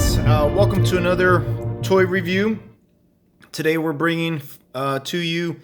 Welcome to another toy review. Today we're bringing to you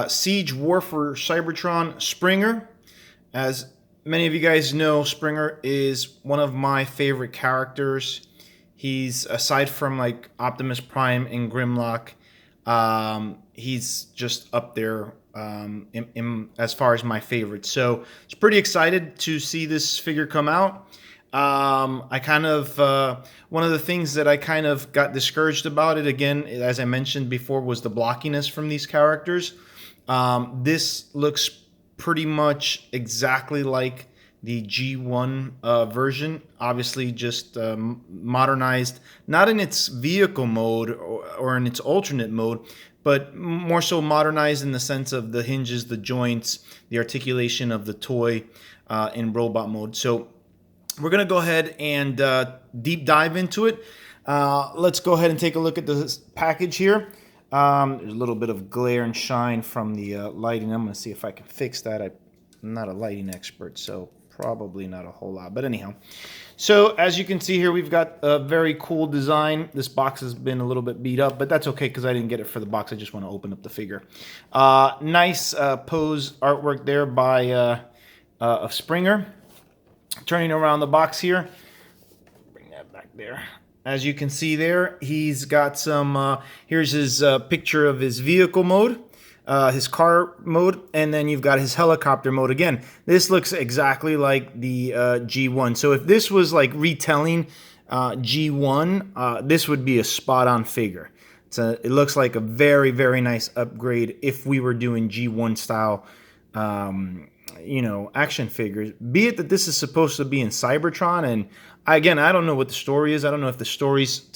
Siege War for Cybertron Springer. As many of you guys know, Springer is one of my favorite characters. He's, aside from like Optimus Prime and Grimlock, he's just up there as far as my favorite. So I was pretty excited to see this figure come out. I kind of, one of the things that I kind of got discouraged about it, again, as I mentioned before, was the blockiness from these characters. This looks pretty much exactly like the G1 version, obviously just modernized, not in its vehicle mode or in its alternate mode, but more so modernized in the sense of the hinges, the joints, the articulation of the toy in robot mode. So we're going to go ahead and deep dive into it. Let's go ahead and take a look at this package here. There's a little bit of glare and shine from the lighting. I'm going to see if I can fix that. I'm not a lighting expert, so probably not a whole lot. But anyhow, so as you can see here, we've got a very cool design. This box has been a little bit beat up, but that's okay because I didn't get it for the box. I just want to open up the figure. Nice pose artwork there by of Springer. Turning around the box here, bring that back there. As you can see there, he's got some, here's his picture of his vehicle mode, his car mode, and then you've got his helicopter mode. Again, this looks exactly like the G1. So if this was like retelling G1, this would be a spot-on figure. It looks like a very, very nice upgrade if we were doing G1 style action figures, be it that this is supposed to be in Cybertron, and again, I don't know what the story is. I don't know if the story's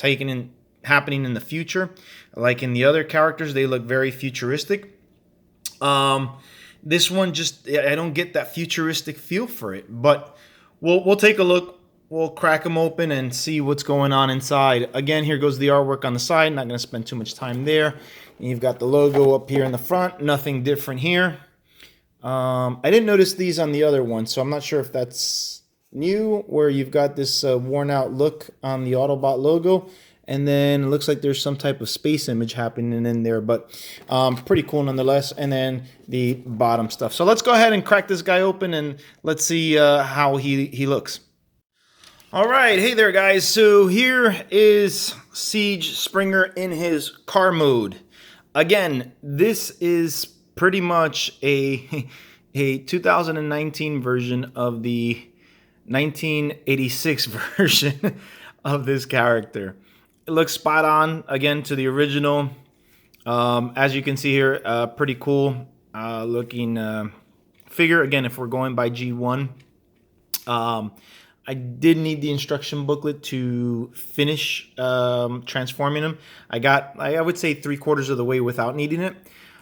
happening in the future. Like in the other characters, they look very futuristic. This one I don't get that futuristic feel for it, but we'll take a look. We'll crack them open and see what's going on inside. Again, here goes the artwork on the side. Not going to spend too much time there. And you've got the logo up here in the front. Nothing different here. I didn't notice these on the other one, so I'm not sure if that's new, where you've got this worn out look on the Autobot logo, and then it looks like there's some type of space image happening in there, but pretty cool nonetheless. And then the bottom stuff. So let's go ahead and crack this guy open and let's see how he looks. All right, hey there guys. So here is Siege Springer in his car mode. Again, this is pretty much a 2019 version of the 1986 version of this character. It looks spot on, again, to the original. As you can see here, pretty cool looking figure. Again, if we're going by G1. I did need the instruction booklet to finish transforming him. I would say 3/4 of the way without needing it.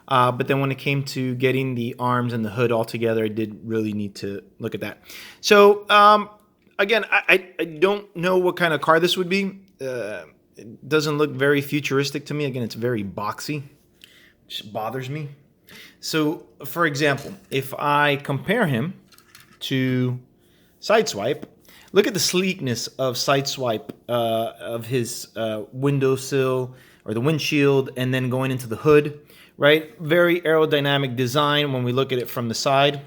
But then when it came to getting the arms and the hood all together, I did really need to look at that. So, again, I don't know what kind of car this would be. It doesn't look very futuristic to me. Again, it's very boxy, which bothers me. So, for example, if I compare him to Sideswipe, look at the sleekness of Sideswipe, of his windowsill or the windshield, and then going into the hood. Right? Very aerodynamic design when we look at it from the side.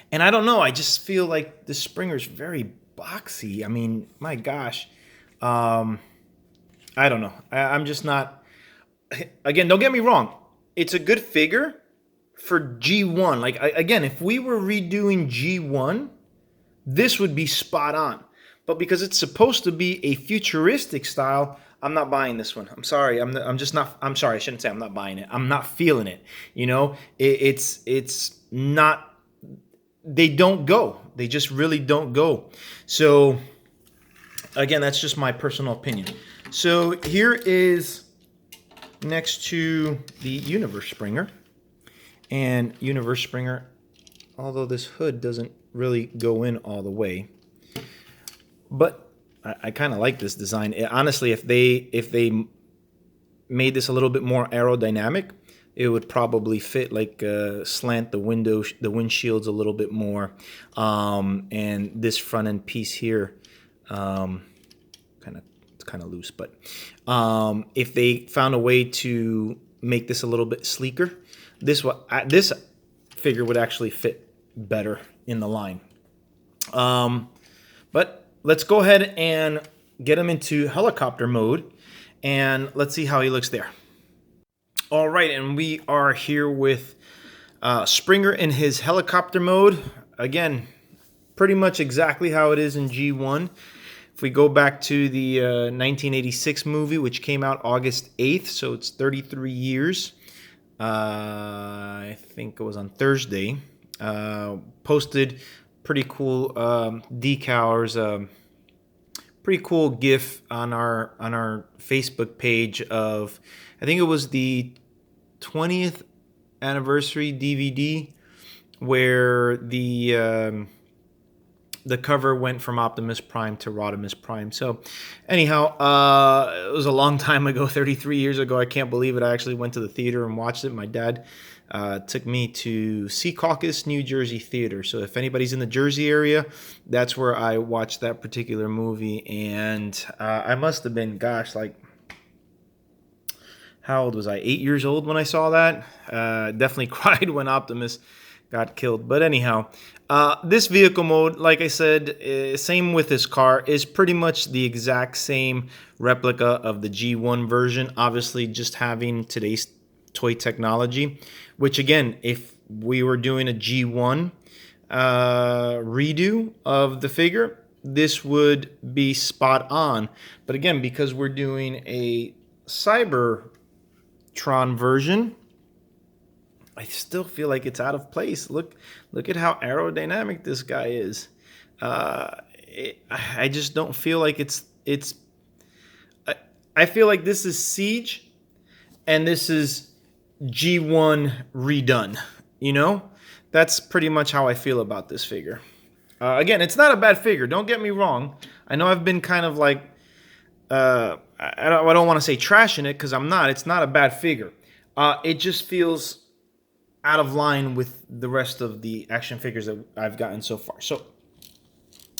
And I don't know, I just feel like the Springer's very boxy. I mean, my gosh. I don't know. I'm just not... Again, don't get me wrong. It's a good figure for G1. Like, again, if we were redoing G1, this would be spot on. But because it's supposed to be a futuristic style, I'm not buying this one. I'm sorry. I'm just not. I'm sorry. I shouldn't say I'm not buying it. I'm not feeling it. You know, it's not. They don't go. They just really don't go. So again, that's just my personal opinion. So here is next to the Universe Springer, and Universe Springer, although this hood doesn't really go in all the way, but I kind of like this design. Honestly, if they made this a little bit more aerodynamic, it would probably fit, like slant the windshields a little bit more, and this front end piece here it's kind of loose, but if they found a way to make this a little bit sleeker, this figure would actually fit better in the line. But let's go ahead and get him into helicopter mode, and let's see how he looks there. All right, and we are here with Springer in his helicopter mode. Again, pretty much exactly how it is in G1. If we go back to the 1986 movie, which came out August 8th, so it's 33 years. I think it was on Thursday. Posted pretty cool decals, pretty cool GIF on our Facebook page of, I think it was the 20th anniversary DVD, where the cover went from Optimus Prime to Rodimus Prime. So anyhow, it was a long time ago, 33 years ago. I can't believe it. I actually went to the theater and watched it. My dad took me to Secaucus, New Jersey theater. So if anybody's in the Jersey area, that's where I watched that particular movie. And I must have been, gosh, like, how old was I? 8 years old when I saw that. Definitely cried when Optimus got killed. But anyhow, this vehicle mode, like I said, same with this car, is pretty much the exact same replica of the G1 version. Obviously, just having today's toy technology, which again, if we were doing a G1 redo of the figure, this would be spot on. But again, because we're doing a Cybertron version, I still feel like it's out of place. Look at how aerodynamic this guy is. I just don't feel like it's. I feel like this is Siege, and this is G1 redone. You know, that's pretty much how I feel about this figure. Again, it's not a bad figure. Don't get me wrong. I know I've been kind of like, I don't want to say trashing it, because I'm not. It's not a bad figure. It just feels out of line with the rest of the action figures that I've gotten so far. So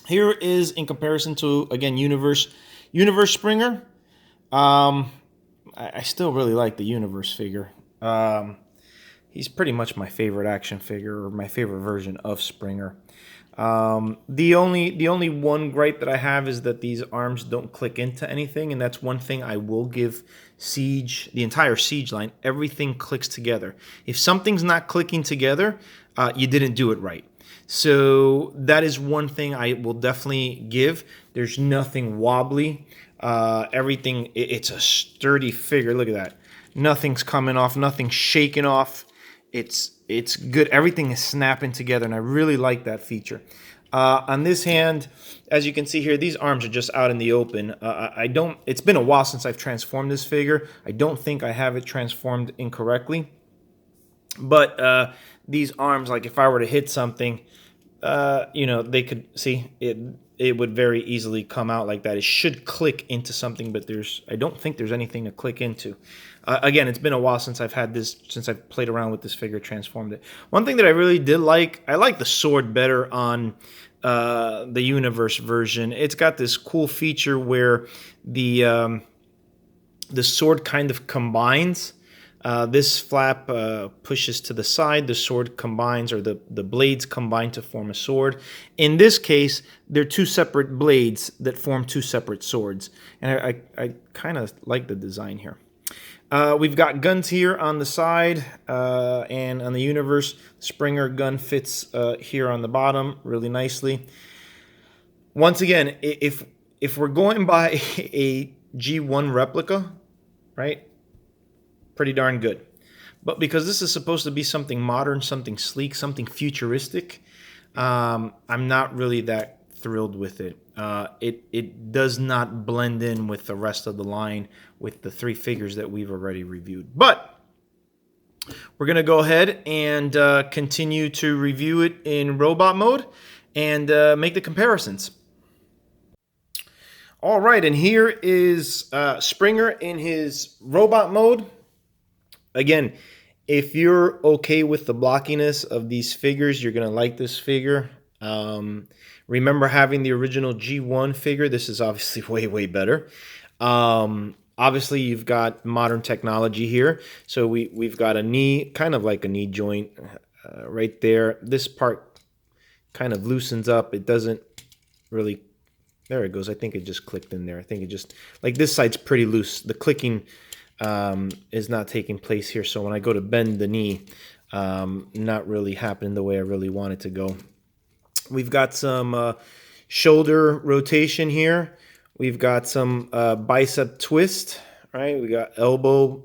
here is in comparison to, again, Universe Springer. I still really like the Universe figure. He's pretty much my favorite action figure, or my favorite version of Springer. The only one gripe that I have is that these arms don't click into anything, and that's one thing I will give Siege, the entire Siege line. Everything clicks together. If something's not clicking together, you didn't do it right. So that is one thing I will definitely give. There's nothing wobbly. Everything, it's a sturdy figure. Look at that. Nothing's coming off. Nothing's shaking off. It's good. Everything is snapping together, and I really like that feature. On this hand, as you can see here, these arms are just out in the open. It's been a while since I've transformed this figure. I don't think I have it transformed incorrectly. But these arms, like if I were to hit something, they could see it. It would very easily come out like that. It should click into something, but I don't think there's anything to click into. Again, it's been a while since I've played around with this figure, transformed it. One thing that I really did like, I like the sword better on the Universe version. It's got this cool feature where the sword kind of combines. This flap pushes to the side, the sword combines, or the blades combine to form a sword. In this case, they're two separate blades that form two separate swords. And I kind of like the design here. We've got guns here on the side, and on the Universe, Springer gun fits here on the bottom really nicely. Once again, if we're going by a G1 replica, right? Pretty darn good. But because this is supposed to be something modern, something sleek, something futuristic, I'm not really that thrilled with it. It does not blend in with the rest of the line, with the three figures that we've already reviewed. But we're going to go ahead and continue to review it in robot mode and make the comparisons. All right, and here is Springer in his robot mode. Again, if you're okay with the blockiness of these figures, you're going to like this figure. remember having the original G1 figure. This is obviously way, way better. Obviously, you've got modern technology here. So we've got a knee, kind of like a knee joint right there. This part kind of loosens up. It doesn't really, there it goes. I think it just clicked in there. I think it just, like this side's pretty loose. The clicking is not taking place here. So when I go to bend the knee, not really happening the way I really want it to go. We've got some shoulder rotation here. We've got some bicep twist, right? We got elbow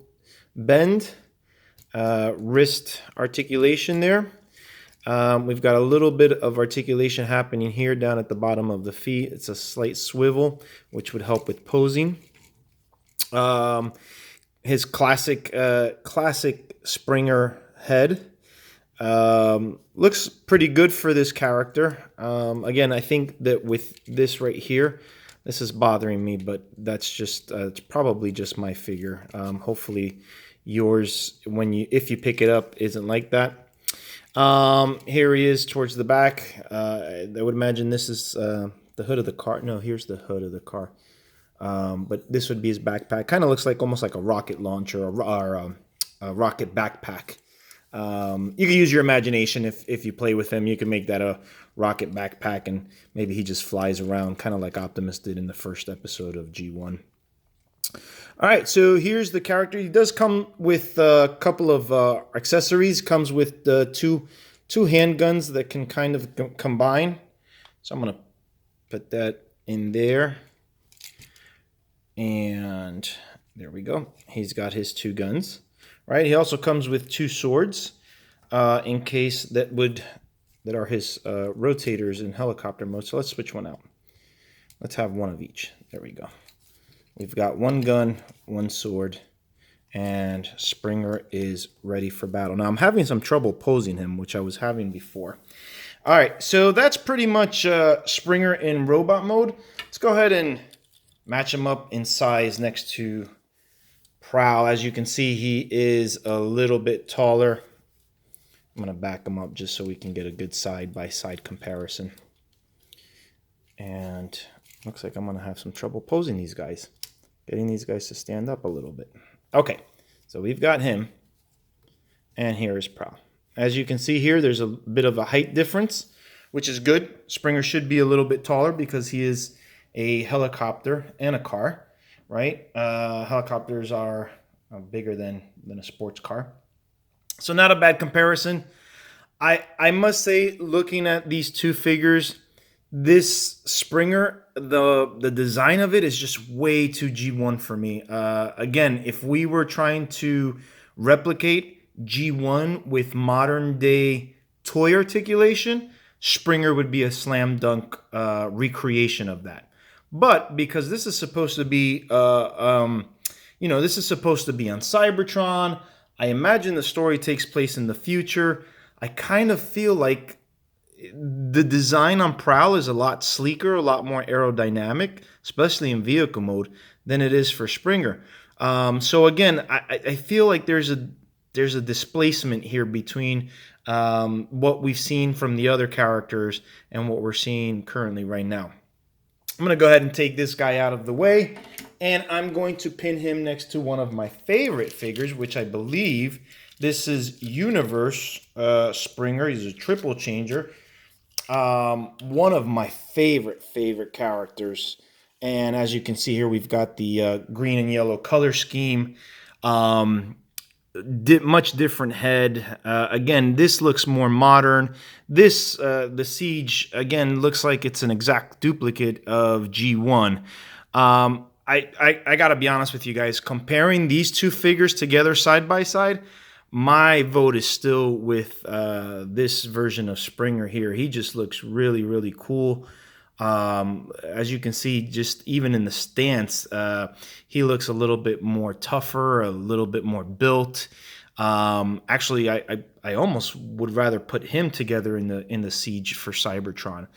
bend, wrist articulation there. We've got a little bit of articulation happening here down at the bottom of the feet. It's a slight swivel, which would help with posing. His classic Springer head. Looks pretty good for this character. Again, I think that with this right here, this is bothering me, but that's just it's probably just my figure. Hopefully yours, if you pick it up, isn't like that. Here he is towards the back. I would imagine this is the hood of the car. No, here's the hood of the car. But this would be his backpack. Kind of looks like almost like a rocket launcher or a rocket backpack. You can use your imagination if you play with him. You can make that a rocket backpack, and maybe he just flies around, kind of like Optimus did in the first episode of G1. All right, so here's the character. He does come with a couple of accessories. Comes with the two handguns that can kind of combine. So I'm gonna put that in there, and there we go. He's got his two guns. Right. He also comes with two swords, in case that are his rotators in helicopter mode. So let's switch one out. Let's have one of each. There we go. We've got one gun, one sword, and Springer is ready for battle. Now I'm having some trouble posing him, which I was having before. All right, so that's pretty much Springer in robot mode. Let's go ahead and match him up in size next to Prowl. As you can see, he is a little bit taller. I'm going to back him up just so we can get a good side-by-side comparison. And looks like I'm going to have some trouble posing these guys. Getting these guys to stand up a little bit. Okay, so we've got him. And here is Prowl. As you can see here, there's a bit of a height difference, which is good. Springer should be a little bit taller because he is a helicopter and a car. Right? Helicopters are bigger than a sports car. So not a bad comparison. I must say, looking at these two figures, this Springer, the design of it is just way too G1 for me. Again, if we were trying to replicate G1 with modern day toy articulation, Springer would be a slam dunk recreation of that. But because this is supposed to be, this is supposed to be on Cybertron, I imagine the story takes place in the future. I kind of feel like the design on Prowl is a lot sleeker, a lot more aerodynamic, especially in vehicle mode, than it is for Springer. So again, I feel like there's a displacement here between what we've seen from the other characters and what we're seeing currently right now. I'm going to go ahead and take this guy out of the way, and I'm going to pin him next to one of my favorite figures, which I believe this is Universe Springer. He's a triple changer. One of my favorite characters. And as you can see here, we've got the green and yellow color scheme. Much different head. Again, this looks more modern. This, the Siege, again, looks like it's an exact duplicate of G1. I got to be honest with you guys. Comparing these two figures together side by side, my vote is still with this version of Springer here. He just looks really, really cool. As you can see, just even in the stance, he looks a little bit more tougher, a little bit more built. Actually, I almost would rather put him together in the Siege for Cybertron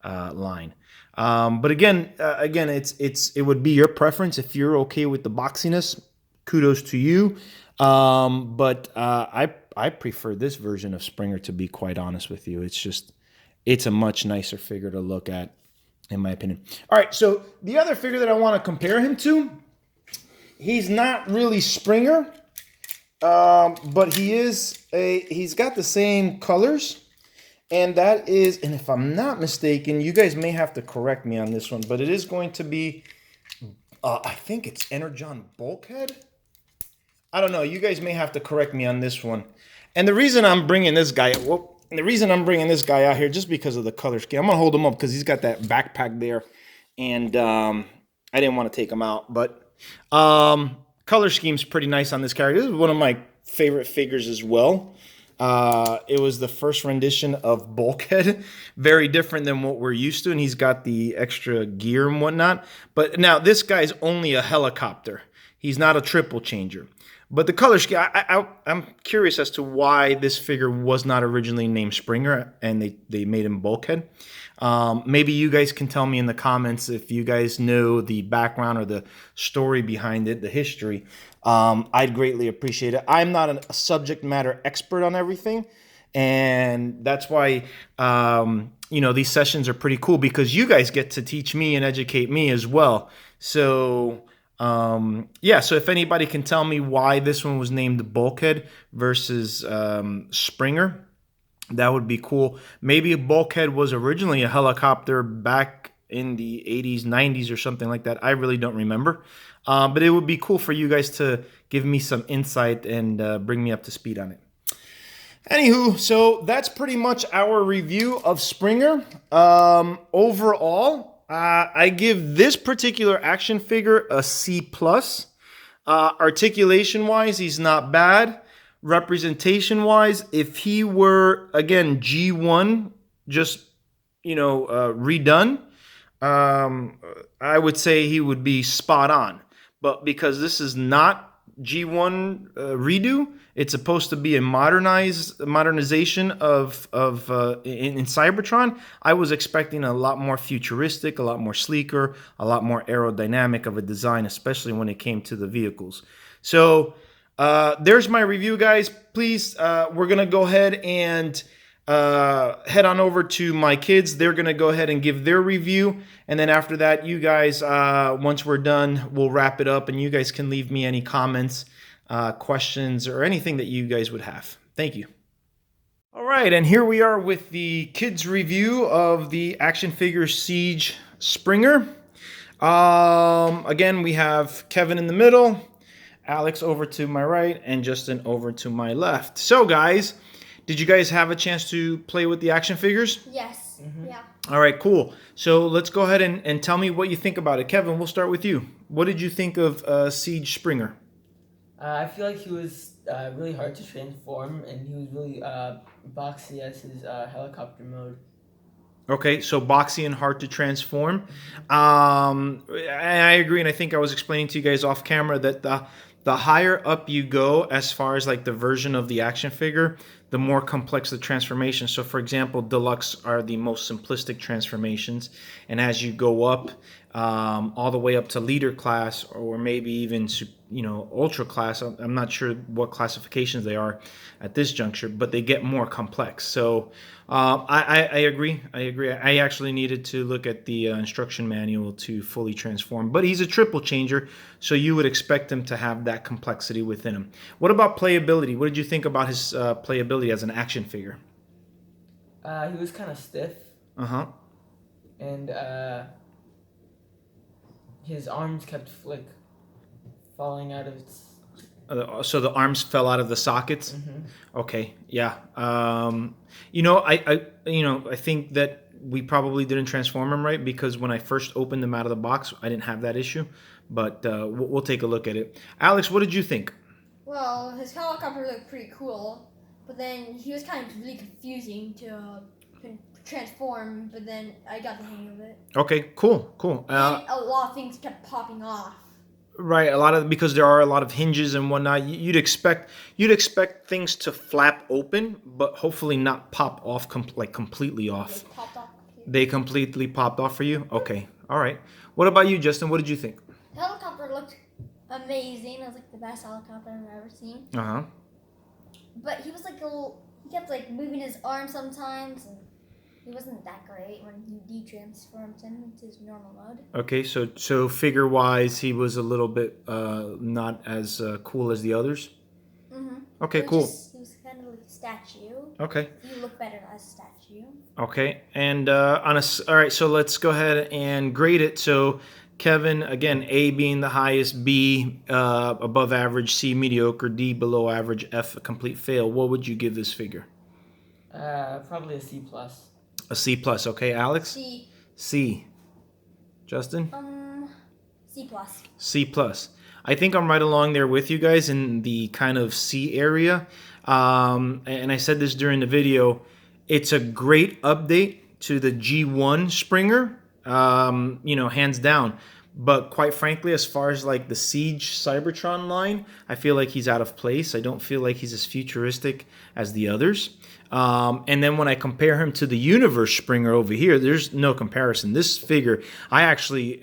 line. But again, it would be your preference. If you're okay with the boxiness, kudos to you. But I prefer this version of Springer, to be quite honest with you. It's just it's a much nicer figure to look at, in my opinion. All right, so the other figure that I want to compare him to, he's not really Springer, but he's got the same colors. And that is, and if I'm not mistaken, you guys may have to correct me on this one, but it is going to be, I think it's Energon Bulkhead. I don't know. You guys may have to correct me on this one. And the reason I'm bringing this guy, out here, just because of the color scheme. I'm gonna hold him up because he's got that backpack there, and I didn't want to take him out. But color scheme's pretty nice on this character. This is one of my favorite figures as well. It was the first rendition of Bulkhead, very different than what we're used to, and he's got the extra gear and whatnot. But now this guy's only a helicopter. He's not a triple changer. But the color scheme, I'm curious as to why this figure was not originally named Springer and they made him Bulkhead. Maybe you guys can tell me in the comments if you guys know the background or the story behind it, the history. I'd greatly appreciate it. I'm not a subject matter expert on everything, and that's why these sessions are pretty cool because you guys get to teach me and educate me as well. So so if anybody can tell me why this one was named Bulkhead versus Springer, that would be cool. Maybe Bulkhead was originally a helicopter back in the 80s, 90s or something like that. I really don't remember. But it would be cool for you guys to give me some insight and bring me up to speed on it. Anywho, so that's pretty much our review of Springer. Overall, I give this particular action figure a C+. Articulation-wise, he's not bad. Representation-wise, if he were, again, G1, just, redone, I would say he would be spot on. But because this is not G1 redo, it's supposed to be a modernization of in Cybertron. I was expecting a lot more futuristic, a lot more sleeker, a lot more aerodynamic of a design, especially when it came to the vehicles. So there's my review, guys. Please, we're gonna go ahead and head on over to my kids. They're gonna go ahead and give their review, and then after that, you guys, once we're done, we'll wrap it up, and you guys can leave me any comments, questions, or anything that you guys would have. Thank you. All right, and here we are with the kids review of the action figure Siege Springer. Again, we have Kevin in the middle, Alex over to my right, and Justin over to my left. So guys, did you guys have a chance to play with the action figures? Yes. Mm-hmm. Yeah. All right, cool. So let's go ahead and tell me what you think about it. Kevin, we'll start with you. What did you think of Siege Springer? I feel like he was really hard to transform, and he was really boxy as his helicopter mode. Okay, so boxy and hard to transform. I agree, and I think I was explaining to you guys off camera that the higher up you go as far as like the version of the action figure, the more complex the transformation. So for example, deluxe are the most simplistic transformations, and as you go up all the way up to leader class, or maybe even ultra class, I'm not sure what classifications they are at this juncture, but they get more complex. So I agree. I actually needed to look at the instruction manual to fully transform, but he's a triple changer, so you would expect him to have that complexity within him. What about playability? What did you think about his playability as an action figure? He was kind of stiff. And his arms kept falling out of its... So the arms fell out of the sockets? Mm-hmm. Okay, yeah. I think that we probably didn't transform him right, because when I first opened them out of the box, I didn't have that issue. But we'll take a look at it. Alex, what did you think? Well, his helicopter looked pretty cool, but then he was kind of really confusing to transform, but then I got the hang of it. Okay, cool. And a lot of things kept popping off. Right, because there are a lot of hinges and whatnot. You'd expect things to flap open, but hopefully not pop off completely off. They popped off. They completely popped off for you? Okay, all right. What about you, Justin? What did you think? The helicopter looked amazing. It was like the best helicopter I've ever seen. Uh-huh. But he was he kept moving his arm sometimes. And He wasn't that great when he de-transformed into his normal mode. Okay, so figure wise, he was a little bit not as cool as the others. Okay, cool. He was kind of like a statue. Okay. You look better as a statue. Okay, and all right, so let's go ahead and grade it. So Kevin, again, A being the highest, B above average, C mediocre, D below average, F a complete fail. What would you give this figure? Probably a C plus. A C plus. Okay, Alex. C. C. Justin. C plus. C plus. I think I'm right along there with you guys in the kind of C area. And I said this during the video. It's a great update to the G1 Springer, hands down. But quite frankly, as far as like the Siege Cybertron line, I feel like he's out of place. I don't feel like he's as futuristic as the others. And then when I compare him to the Universe Springer over here, there's no comparison. This figure, I actually,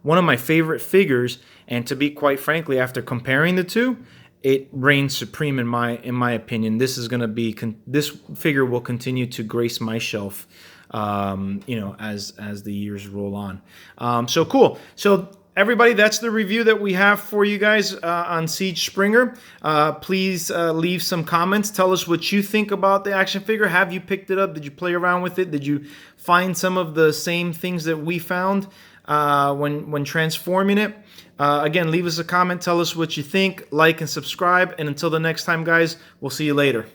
one of my favorite figures. And to be quite frankly, after comparing the two, it reigns supreme in my opinion. This is going to be this figure will continue to grace my shelf, as the years roll on. So cool. So everybody, that's the review that we have for you guys on Siege Springer. Please leave some comments. Tell us what you think about the action figure. Have you picked it up? Did you play around with it? Did you find some of the same things that we found when transforming it? Again, leave us a comment. Tell us what you think. Like and subscribe. And until the next time, guys, we'll see you later.